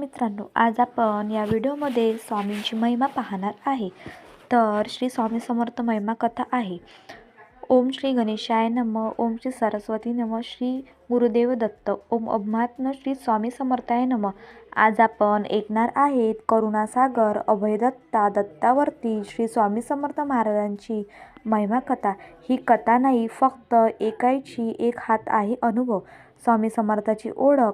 मित्रांनो, आज आपण या व्हिडिओमध्ये स्वामींची महिमा पाहणार आहे. तर श्री स्वामी समर्थ महिमा कथा आहे. ओम श्री गणेशाय नमः. ओम श्री सरस्वती नमः. श्री गुरुदेव दत्त. ओम अभ्यात्म श्री स्वामी समर्थाय नमः. आज आपण ऐकणार आहेत करुणासागर अभयदत्ता दत्तावरती श्री स्वामी समर्थ महाराजांची महिमा कथा. ही कथा नाही, फक्त ऐकायची एक हात आहे अनुभव. स्वामी समर्थाची ओळख.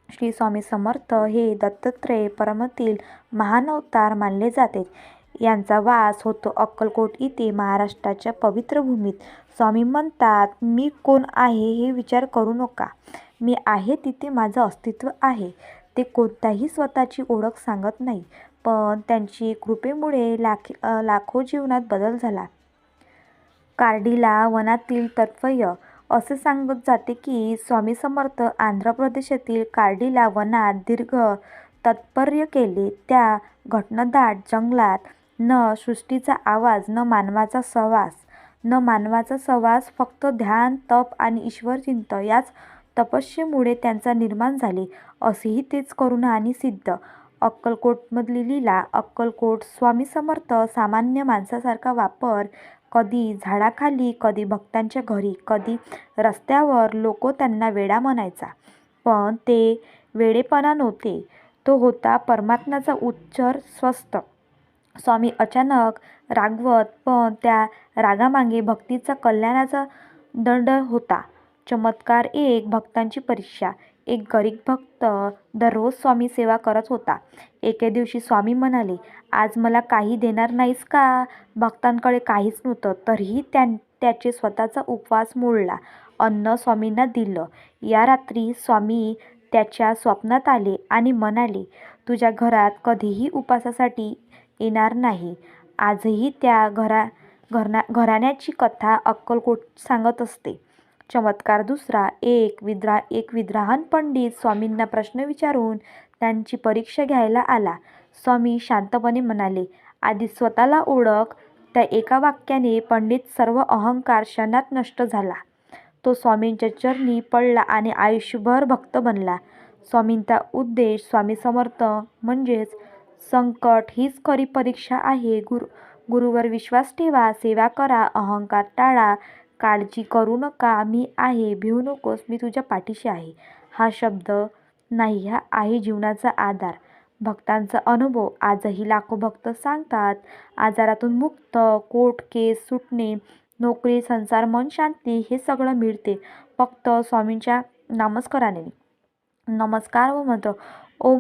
श्री स्वामी समर्थ हे दत्तात्रेय परमतील महान अवतार मानले जाते. यांचा वास होतो अक्कलकोट इथे, महाराष्ट्राच्या पवित्र भूमीत. स्वामी म्हणतात, मी कोण आहे हे विचार करू नका. मी आहे तिथे माझं अस्तित्व आहे. ते कोणताही स्वतःची ओळख सांगत नाही, पण त्यांची कृपेमुळे लाखो जीवनात बदल झाला. कार्डीला वनातील तत्वय असे सांगत जाते की स्वामी समर्थ आंध्र प्रदेशातील कार्डीला वनात दीर्घ तत्पर्य केले. त्या घनदाट जंगलात न सृष्टीचा आवाज, न मानवाचा सहवास, फक्त ध्यान, तप आणि ईश्वरचिंत याच तपस्येमुळे त्यांचा निर्माण झाले. असेही तेच करुण आणि सिद्ध. अक्कलकोटमधली लीला. अक्कलकोट. स्वामी समर्थ सामान्य माणसासारखा वापर. कधी झाडाखाली, कधी भक्तांच्या घरी, कधी रस्त्यावर. लोक त्यांना वेडा म्हणायचा, पण ते वेडेपणा नव्हते, तो होता परमात्म्याचा उच्चर स्वस्थ. स्वामी अचानक रागवत, पण त्या रागामागे भक्तीचा कल्याणाचा दंड होता. चमत्कार. एक भक्तांची परीक्षा. एक गरीब भक्त दररोज स्वामी सेवा करत होता. एके दिवशी स्वामी म्हणाले, आज मला काही देणार नाहीस का? भक्तांकडे काहीच नव्हतं, तरीही त्याचे स्वतःचा उपवास मोडला. अन्न स्वामींना दिलं. या रात्री स्वामी त्याच्या स्वप्नात आले आणि म्हणाले, तुझ्या घरात कधीही उपासासाठी येणार नाही. आजही त्या घराण्याची कथा अक्कलकोट सांगत असते. चमत्कार दुसरा. एक विद्वान पंडित स्वामींना प्रश्न विचारून त्यांची परीक्षा घ्यायला आला. स्वामी शांतपणे म्हणाले, आधी स्वतःला ओळख. त्या एका वाक्याने पंडित सर्व अहंकार क्षणात नष्ट झाला. तो स्वामींच्या चरणी पडला आणि आयुष्यभर भक्त बनला. स्वामींचा उद्देश. स्वामी समर्थ म्हणजेच संकट हीच खरी परीक्षा आहे. गुरुवर विश्वास ठेवा, सेवा करा, अहंकार टाळा, काळजी करू नका. मी आहे, भिवू नकोस, मी तुझ्या पाठीशी आहे. हा शब्द नाही, हा आहे जीवनाचा आधार. भक्तांचा अनुभव. आजही लाखो भक्त सांगतात, आजारातून मुक्त, कोर्ट केस सुटणे, नोकरी, संसार, मन शांती हे सगळं मिळते फक्त स्वामींच्या नामस्मरणाने. नमस्कार व मंत्र.